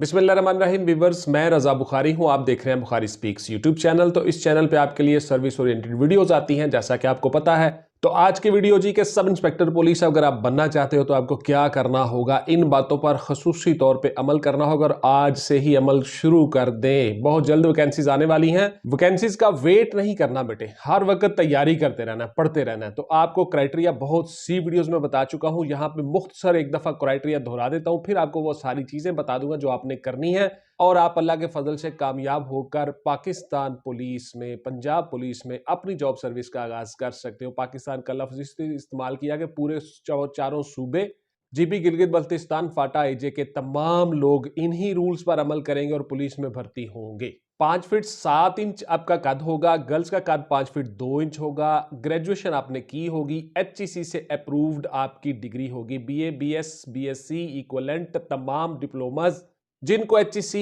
बिस्मिल्लाहिर्रहमानिर्रहीम व्यूअर्स, मैं रजा बुखारी हूं। आप देख रहे हैं बुखारी स्पीक्स यूट्यूब चैनल। तो इस चैनल पे आपके लिए सर्विस ओरिएंटेड वीडियोस आती हैं, जैसा कि आपको पता है। तो आज की वीडियो जी के सब इंस्पेक्टर पुलिस अगर आप बनना चाहते हो तो आपको क्या करना होगा, इन बातों पर खसूसी तौर पे अमल करना होगा और आज से ही अमल शुरू कर दें। बहुत जल्द वैकेंसीज आने वाली हैं। वैकेंसीज का वेट नहीं करना बेटे, हर वक्त तैयारी करते रहना है, पढ़ते रहना है। तो आपको क्राइटेरिया बहुत सी वीडियोज में बता चुका हूं, यहां पे मुख्तसर एक दफा क्राइटेरिया दोहरा देता हूं, फिर आपको वो सारी चीजें बता दूंगा जो आपने करनी है और आप अल्लाह के फजल से कामयाब होकर पाकिस्तान पुलिस में, पंजाब पुलिस में अपनी जॉब सर्विस का आगाज कर सकते हो। पाकिस्तान का लफ्ज इस्तेमाल किया कि पूरे चारों सूबे जीबी गिलगित बल्तिस्तान फाटा एजे के तमाम लोग इन्हीं रूल्स पर अमल करेंगे और पुलिस में भर्ती होंगे। 5 फीट 7 इंच आपका कद होगा, गर्ल्स का कद 5 फीट 2 इंच होगा। ग्रेजुएशन आपने की होगी, HEC से अप्रूव्ड आपकी डिग्री होगी, BA BS BSc इक्विवेलेंट तमाम डिप्लोमाज जिनको HEC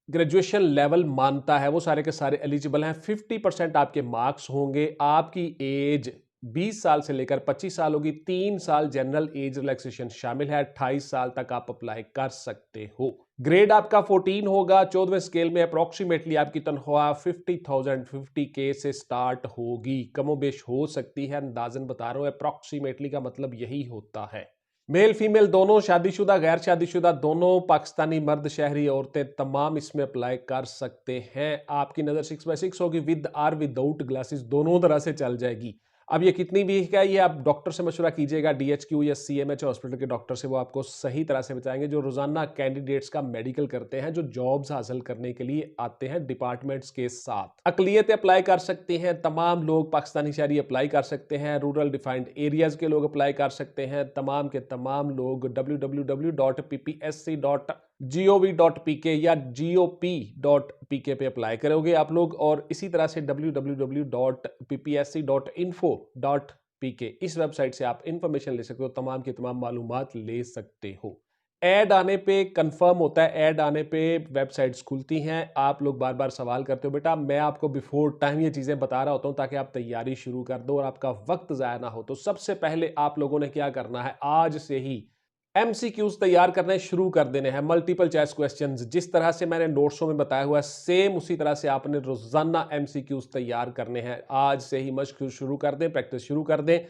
ग्रेजुएशन लेवल मानता है वो सारे के सारे एलिजिबल हैं। 50% आपके मार्क्स होंगे। आपकी एज 20 साल से लेकर 25 साल होगी। 3 साल जनरल एज रिलैक्सेशन शामिल है। 28 साल तक आप अप्लाई कर सकते हो। ग्रेड आपका 14 होगा। 14वें स्केल में अप्रोक्सीमेटली आपकी तनख्वाह 50,000 50K से स्टार्ट होगी। कमोबेश हो सकती है, अंदाजन बता रहा हूं, अप्रोक्सीमेटली का मतलब यही होता है। मेल फीमेल दोनों, शादीशुदा गैर शादीशुदा दोनों, पाकिस्तानी मर्द शहरी औरतें तमाम इसमें अप्लाई कर सकते हैं। आपकी नज़र 6x6 होगी, विद आर विदाउट ग्लासेस, दोनों तरह से चल जाएगी। अब ये कितनी वीक है ये आप डॉक्टर से मशवरा कीजिएगा, DHQ या CMH हॉस्पिटल के डॉक्टर से, वो आपको सही तरह से बताएंगे जो रोजाना कैंडिडेट्स का मेडिकल करते हैं, जो जॉब्स हासिल करने के लिए आते हैं डिपार्टमेंट्स के साथ। अकलियतें अप्लाई कर सकती हैं, तमाम लोग पाकिस्तानी शहरी अप्लाई कर सकते हैं, रूरल डिफाइंड एरियाज के लोग अप्लाई कर सकते हैं, तमाम के तमाम लोग www.ppsc.gov.pk या gop.pk पे अप्लाई करोगे आप लोग, और इसी तरह से www.ppsc.info.pk इस वेबसाइट से आप इंफॉर्मेशन ले सकते हो, तमाम की तमाम मालूमात ले सकते हो। ऐड आने पे कंफर्म होता है, ऐड आने पे वेबसाइट्स खुलती हैं। आप लोग बार बार सवाल करते हो, बेटा मैं आपको बिफोर टाइम ये चीज़ें बता रहा होता हूँ ताकि आप तैयारी शुरू कर दो और आपका वक्त ज़ाया ना हो। तो सबसे पहले आप लोगों ने क्या करना है, आज से ही MCQs तैयार करने शुरू कर देने हैं। मल्टीपल चॉइस क्वेश्चंस जिस तरह से मैंने नोट्सों में बताया हुआ है, सेम उसी तरह से आपने रोजाना MCQs तैयार करने हैं। आज से ही मशक शुरू कर दें, प्रैक्टिस शुरू कर दें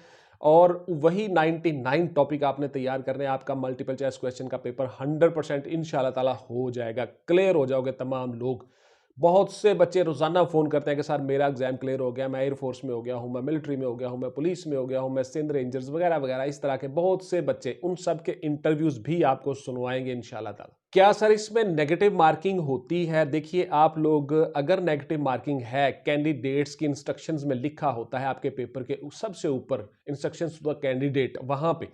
और वही 99 टॉपिक आपने तैयार करने हैं। आपका मल्टीपल चॉइस क्वेश्चन का पेपर 100% इंशाल्लाह ताला हो जाएगा, क्लियर हो जाओगे तमाम लोग। बहुत से बच्चे रोजाना फोन करते हैं कि सर मेरा एग्जाम क्लियर हो गया, मैं एयरफोर्स में हो गया हूं, मैं मिलिट्री में हो गया हूं, मैं पुलिस में हो गया हूं, मैं सिंध रेंजर्स वगैरह वगैरह, इस तरह के बहुत से बच्चे, उन सब के इंटरव्यूज भी आपको सुनवाएंगे इंशाल्लाह ताला। क्या सर इसमें नेगेटिव मार्किंग होती है? देखिए आप लोग, अगर नेगेटिव मार्किंग है, कैंडिडेट्स की इंस्ट्रक्शंस में लिखा होता है आपके पेपर के सबसे ऊपर, इंस्ट्रक्शंस टू द कैंडिडेट, वहां पे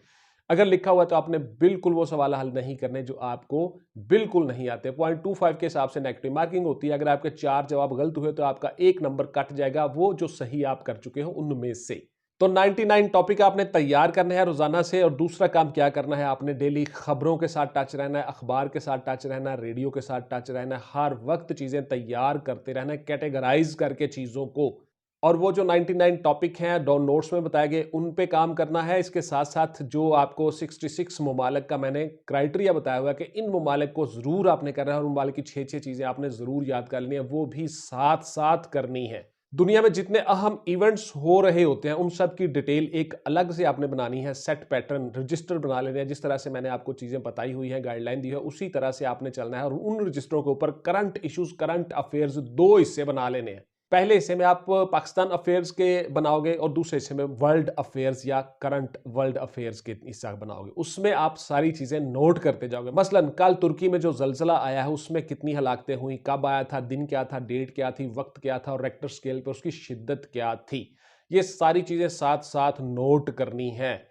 अगर लिखा हुआ है तो आपने बिल्कुल वो सवाल हल नहीं करने जो आपको बिल्कुल नहीं आते। 0.25 के हिसाब से नेगेटिव मार्किंग होती है। अगर आपके 4 जवाब गलत हुए तो आपका 1 नंबर कट जाएगा, वो जो सही आप कर चुके हो उनमें से। तो 99 टॉपिक आपने तैयार करने हैं रोजाना से। और दूसरा काम क्या करना है, आपने डेली खबरों के साथ टच रहना है, अखबार के साथ टच रहना है, रेडियो के साथ टच रहना है, हर वक्त चीजें तैयार करते रहना है, कैटेगराइज करके चीजों को। और वो जो 99 टॉपिक हैं डॉन नोट्स में बताए गए, उन पे काम करना है। इसके साथ साथ जो आपको 66 ममालिक का मैंने क्राइटेरिया बताया हुआ है कि इन ममालिक को जरूर आपने करना है और उन ममालिक की 6 चीजें आपने जरूर याद कर लेनी है, वो भी साथ साथ करनी है। दुनिया में जितने अहम इवेंट्स हो रहे होते हैं उन सब की डिटेल एक अलग से आपने बनानी है, सेट पैटर्न रजिस्टर बना लेने हैं। जिस तरह से मैंने आपको चीजें बताई हुई हैं, गाइडलाइन दी है, उसी तरह से आपने चलना है और उन रजिस्टरों के ऊपर करंट इश्यूज, करंट अफेयर्स 2 हिस्से बना लेने हैं। पहले हिस्से में आप पाकिस्तान अफेयर्स के बनाओगे और दूसरे हिस्से में वर्ल्ड अफेयर्स या करंट वर्ल्ड अफेयर्स के हिस्सा बनाओगे। उसमें आप सारी चीजें नोट करते जाओगे। मसलन कल तुर्की में जो जलजला आया है उसमें कितनी हलाकतें हुई, कब आया था, दिन क्या था, डेट क्या थी, वक्त क्या था और रेक्टर स्केल पर उसकी शिद्दत क्या थी, ये सारी चीजें साथ साथ नोट करनी है।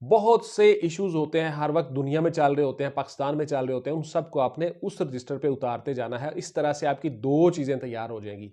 बहुत से इश्यूज होते हैं हर वक्त दुनिया में चल रहे होते हैं, पाकिस्तान में चल रहे होते हैं, उन सबको आपने उस रजिस्टर पे उतारते जाना है। इस तरह से आपकी 2 चीजें तैयार हो जाएंगी।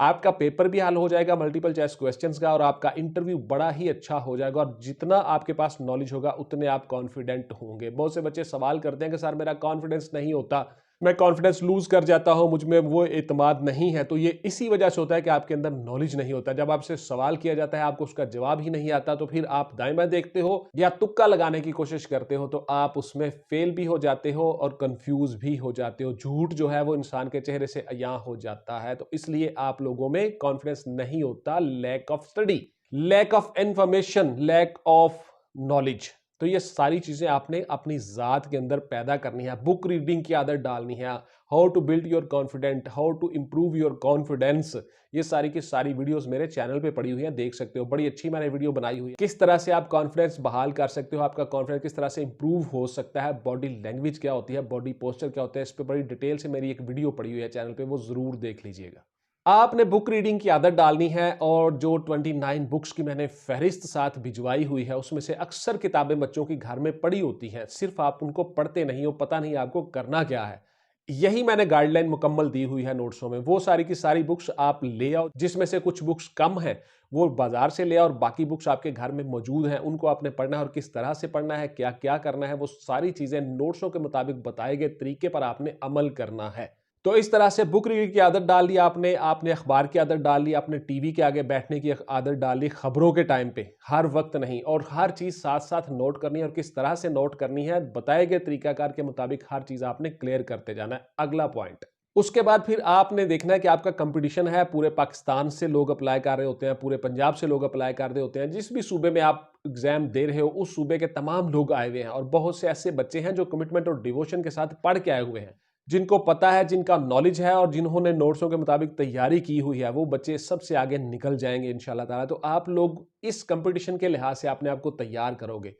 आपका पेपर भी हल हो जाएगा मल्टीपल चॉइस क्वेश्चंस का और आपका इंटरव्यू बड़ा ही अच्छा हो जाएगा। और जितना आपके पास नॉलेज होगा उतने आप कॉन्फिडेंट होंगे। बहुत से बच्चे सवाल करते हैं कि सर मेरा कॉन्फिडेंस नहीं होता, मैं कॉन्फिडेंस लूज कर जाता हूं, मुझ में वो एतमाद नहीं है, तो ये इसी वजह से होता है कि आपके अंदर नॉलेज नहीं होता। जब आपसे सवाल किया जाता है आपको उसका जवाब ही नहीं आता, तो फिर आप दाएं बाएं देखते हो या तुक्का लगाने की कोशिश करते हो, तो आप उसमें फेल भी हो जाते हो और कंफ्यूज भी हो जाते हो। झूठ जो है वो इंसान के चेहरे से अयां हो जाता है। तो इसलिए आप लोगों में कॉन्फिडेंस नहीं होता, lack of study, lack of information, lack of knowledge. तो ये सारी चीजें आपने अपनी जात के अंदर पैदा करनी है। बुक रीडिंग की आदत डालनी है, how to build your confident, how to improve your confidence. ये सारी की सारी वीडियोस मेरे चैनल पे पड़ी हुई हैं, देख सकते हो। बड़ी अच्छी मैंने वीडियो बनाई हुई है, किस तरह से आप कॉन्फिडेंस बहाल कर सकते हो, आपका कॉन्फिडेंस किस तरह से इंप्रूव हो सकता है, बॉडी लैंग्वेज क्या होती है, बॉडी पोस्चर क्या होता है, इस पर बड़ी डिटेल से मेरी एक वीडियो पड़ी हुई है चैनल पे, वो जरूर देख लीजिएगा। आपने बुक रीडिंग की आदत डालनी है, और जो 29 बुक्स की मैंने फहरिस्त साथ भिजवाई हुई है, उसमें से अक्सर किताबें बच्चों की घर में पड़ी होती हैं, सिर्फ आप उनको पढ़ते नहीं हो, पता नहीं आपको करना क्या है। यही मैंने गाइडलाइन मुकम्मल दी हुई है नोट्सों में। वो सारी की सारी बुक्स आप ले आओ, जिसमें से कुछ बुक्स कम है वो बाजार से ले आओ, और बाकी बुक्स आपके घर में मौजूद हैं, उनको आपने पढ़ना है, और किस तरह से पढ़ना है, क्या क्या करना है, वो सारी चीजें नोट्सों के मुताबिक बताए गए तरीके पर आपने अमल करना है। तो इस तरह से बुक रीडिंग की आदत डाल ली आपने, आपने अखबार की आदत डाल ली, आपने टीवी के आगे बैठने की आदत डाल ली, खबरों के टाइम पे, हर वक्त नहीं, और हर चीज साथ साथ नोट करनी है, और किस तरह से नोट करनी है, बताए गए तरीकाकार के मुताबिक हर चीज आपने क्लियर करते जाना है। अगला पॉइंट, उसके बाद फिर आपने देखना है कि आपका कंपटीशन है, पूरे पाकिस्तान से लोग अप्लाई कर रहे होते हैं, पूरे पंजाब से लोग अप्लाई कर रहे होते हैं, जिस भी सूबे में आप एग्जाम दे रहे हो उस सूबे के तमाम लोग आए हुए हैं, और बहुत से ऐसे बच्चे हैं जो कमिटमेंट और डिवोशन के साथ पढ़ के आए हुए हैं, जिनको पता है, जिनका नॉलेज है, और जिन्होंने नोट्सों के मुताबिक तैयारी की हुई है, वो बच्चे सबसे आगे निकल जाएंगे इंशाल्लाह ताला। तो आप लोग इस कंपटीशन के लिहाज से अपने आप को तैयार करोगे।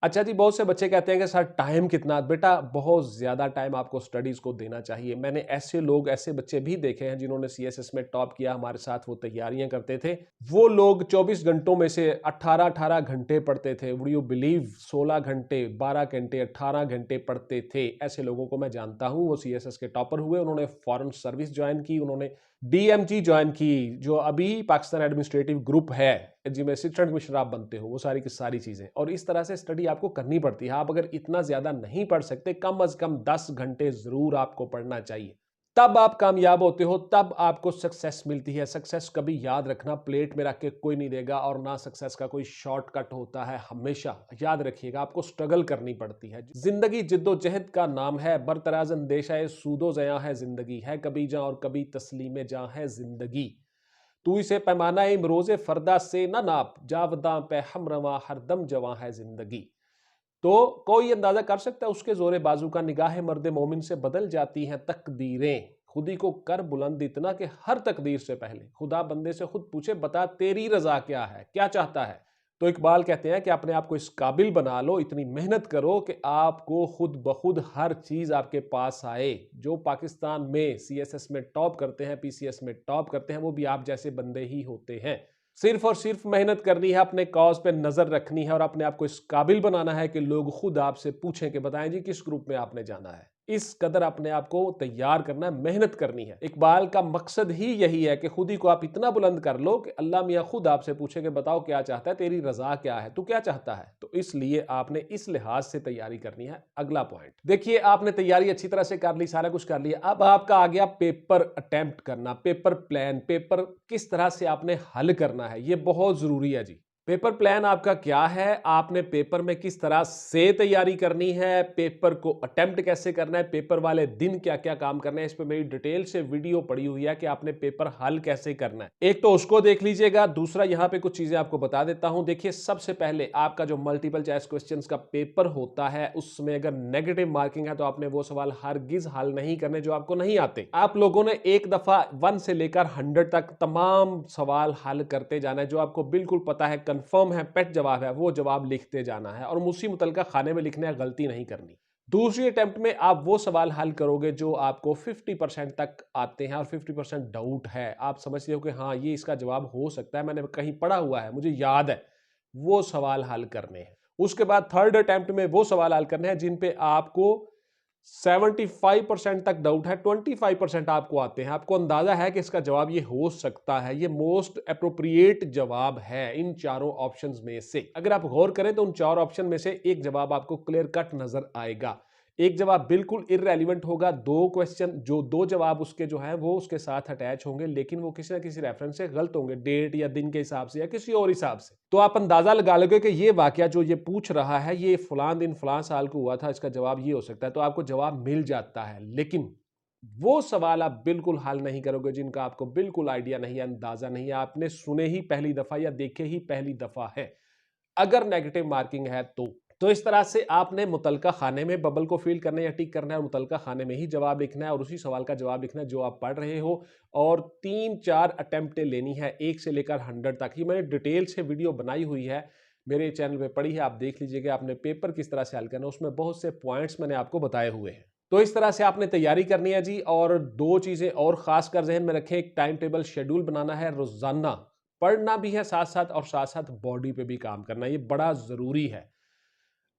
अच्छा जी, बहुत से बच्चे कहते हैं कि सर टाइम कितना? बेटा बहुत ज्यादा टाइम आपको स्टडीज को देना चाहिए। मैंने ऐसे लोग, ऐसे बच्चे भी देखे हैं जिन्होंने सीएसएस में टॉप किया, हमारे साथ वो तैयारियां करते थे। वो लोग 24 घंटों में से 18-18 घंटे पढ़ते थे। Would you believe? 16 घंटे, 12 घंटे, 18 घंटे पढ़ते थे। ऐसे लोगों को मैं जानता हूं, वो सीएसएस के टॉपर हुए, उन्होंने फॉरेन सर्विस ज्वाइन की, उन्होंने डीएमजी ज्वाइन की, जो अभी पाकिस्तान एडमिनिस्ट्रेटिव ग्रुप है, जिसमें असिस्टेंट कमिश्नर आप बनते हो, वो सारी की सारी चीजें। और इस तरह से स्टडी आपको करनी पड़ती है। आप अगर इतना ज्यादा नहीं पढ़ सकते, कम से कम 10 घंटे जरूर आपको पढ़ना चाहिए, तब आप कामयाब होते हो, तब आपको सक्सेस मिलती है। सक्सेस कभी याद रखना प्लेट में रख के कोई नहीं देगा, और ना सक्सेस का कोई शॉर्टकट होता है। हमेशा याद रखिएगा, आपको स्ट्रगल करनी पड़ती है। जिंदगी जिद्दोजहद का नाम है, बरतराज अंदेशा है, सूदो जया है जिंदगी, है कभी जां और कभी तस्लीम जां है जिंदगी। तू इसे पैमाना इमरोज़े फरदा से न नाप, जावदां पे हमरवा हरदम जवां है जिंदगी। तो कोई अंदाजा कर सकता है उसके जोरे बाजू का, निगाह मर्द मोमिन से बदल जाती हैं तकदीरें। खुदी को कर बुलंद इतना कि हर तकदीर से पहले खुदा बंदे से खुद पूछे, बता तेरी रजा क्या है, क्या चाहता है। तो इकबाल कहते हैं कि अपने आप को इस काबिल बना लो, इतनी मेहनत करो कि आपको खुद ब खुद हर चीज आपके पास आए। जो पाकिस्तान में सीएसएस में टॉप करते हैं, पीसीएस में टॉप करते हैं, वो भी आप जैसे बंदे ही होते हैं। सिर्फ और सिर्फ मेहनत करनी है, अपने कॉज पे नजर रखनी है, और अपने आप को इस काबिल बनाना है कि लोग खुद आपसे पूछें कि बताएं जी किस ग्रुप में आपने जाना है। इस कदर अपने आप को तैयार करना है, मेहनत करनी है। इकबाल का मकसद ही यही है कि खुद ही को आप इतना बुलंद कर लो कि अल्लाह मियाँ खुद आपसे पूछे कि बताओ क्या चाहता है, तेरी रजा क्या है, तू क्या चाहता है। तो इसलिए आपने इस लिहाज से तैयारी करनी है। अगला पॉइंट देखिए, आपने तैयारी अच्छी तरह से कर ली, सारा कुछ कर लिया, अब आपका आ गया पेपर अटेम्प्ट करना, पेपर प्लान, पेपर किस तरह से आपने हल करना है, ये बहुत जरूरी है जी। पेपर प्लान आपका क्या है, आपने पेपर में किस तरह से तैयारी करनी है, पेपर को अटेम्प्ट कैसे करना है, पेपर वाले दिन क्या क्या काम करना है, इस पे मेरी डिटेल से वीडियो पड़ी हुई है कि आपने पेपर हल कैसे करना है। एक तो उसको देख लीजिएगा, दूसरा यहां पे कुछ चीजें आपको बता देता हूं। देखिए, सबसे पहले आपका जो मल्टीपल चॉइस क्वेश्चंस का पेपर होता है, उसमें अगर नेगेटिव मार्किंग है तो आपने वो सवाल हरगिज हल नहीं करने जो आपको नहीं आते। आप लोगों ने एक दफा 1 से लेकर 100 तक तमाम सवाल हल करते जाना है, जो आपको बिल्कुल पता है, कंफर्म है, पेट जवाब है, वो जवाब लिखते जाना है, और उसी मुतलका खाने में लिखने का गलती नहीं करनी। दूसरी अटेम्प्ट में आप वो सवाल हल करोगे जो आपको 50% तक आते हैं, और 50% डाउट है, आप समझते हो कि हाँ ये इसका जवाब हो सकता है, मैंने कहीं पढ़ा हुआ है, मुझे याद है, वो सवाल हल करने हैं। उसके बाद थर्ड अटेम्प्ट में वो सवाल हल करने हैं जिन पे आपको 75% तक डाउट है, 25% आपको आते हैं, आपको अंदाजा है कि इसका जवाब ये हो सकता है, ये मोस्ट अप्रोप्रिएट जवाब है इन चारों ऑप्शंस में से। अगर आप गौर करें तो उन चार ऑप्शन में से एक जवाब आपको क्लियर कट नजर आएगा। एक जवाब बिल्कुल इररेलेवेंट होगा, दो क्वेश्चन जो दो जवाब उसके जो है वो उसके साथ अटैच होंगे, लेकिन वो किसी ना किसी रेफरेंस से गलत होंगे, डेट या दिन के हिसाब से या किसी और हिसाब से। तो आप अंदाजा लगा लोगे कि ये वाकया जो ये पूछ रहा है ये फलां दिन फलां साल को हुआ था, इसका जवाब ये हो सकता है, तो आपको जवाब मिल जाता है। लेकिन वो सवाल आप बिल्कुल हल नहीं करोगे जिनका आपको बिल्कुल आइडिया नहीं है, अंदाजा नहीं है, आपने सुने ही पहली दफा या देखे ही पहली दफा है, अगर नेगेटिव मार्किंग है तो इस तरह से आपने मुतलका खाने में बबल को फिल करना या टिक करना है, और मुतलका खाने में ही जवाब लिखना है और उसी सवाल का जवाब लिखना है जो आप पढ़ रहे हो, और 3-4 अटेम्प्टें लेनी है 1 से लेकर 100 तक। ये मैंने डिटेल से वीडियो बनाई हुई है, मेरे चैनल पे पड़ी है, आप देख लीजिएगा आपने पेपर किस तरह से हल करना है, उसमें बहुत से पॉइंट्स मैंने आपको बताए हुए हैं। तो इस तरह से आपने तैयारी करनी है जी। और दो चीजें और खास कर जहन में रखें, एक टाइम टेबल शेड्यूल बनाना है, रोजाना पढ़ना भी है साथ साथ, और साथ साथ बॉडी पे भी काम करना, ये बड़ा जरूरी है।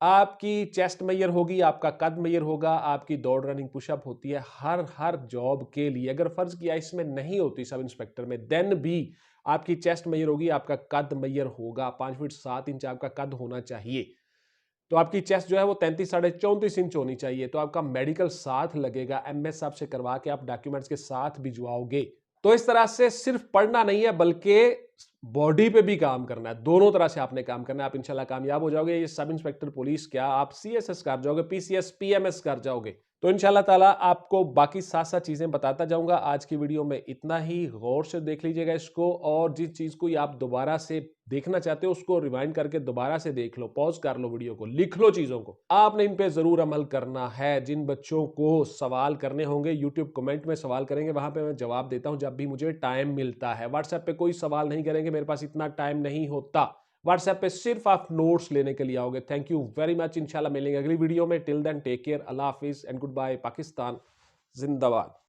आपकी चेस्ट मेजर होगी, आपका कद मेजर होगा, आपकी दौड़ रनिंग पुशअप होती है हर हर जॉब के लिए। अगर फर्ज किया इसमें नहीं होती सब इंस्पेक्टर में, देन भी आपकी चेस्ट मेजर होगी, आपका कद मेजर होगा, 5 फीट 7 इंच आपका कद होना चाहिए। तो आपकी चेस्ट जो है वो 33-34 इंच होनी चाहिए। तो आपका मेडिकल साथ लगेगा, एमएस साहब से करवा के आप डॉक्यूमेंट्स के साथ भिजवाओगे। तो इस तरह से सिर्फ पढ़ना नहीं है बल्कि बॉडी पे भी काम करना है, दोनों तरह से आपने काम करना है, आप इंशाल्लाह कामयाब हो जाओगे। ये सब इंस्पेक्टर पुलिस क्या, आप सीएसएस कर जाओगे, पीसीएस पीएमएस कर जाओगे। तो इंशाल्लाह ताला आपको बाकी साथ साथ चीजें बताता जाऊंगा। आज की वीडियो में इतना ही, गौर से देख लीजिएगा इसको, और जिस चीज को आप दोबारा से देखना चाहते हो उसको रिवाइंड करके दोबारा से देख लो, पॉज कर लो वीडियो को, लिख लो चीजों को, आपने इन पे जरूर अमल करना है। जिन बच्चों को सवाल करने होंगे यूट्यूब कमेंट में सवाल करेंगे, वहां पे मैं जवाब देता हूं जब भी मुझे टाइम मिलता है। व्हाट्सएप पे कोई सवाल नहीं करेंगे, मेरे पास इतना टाइम नहीं होता। व्हाट्सएप पे सिर्फ आप नोट्स लेने के लिए आओगे। थैंक यू वेरी मच, इंशाल्लाह मिलेंगे अगली वीडियो में। टिल देन टेक केयर, अल्लाह हाफिज एंड गुड बाय। पाकिस्तान जिंदाबाद।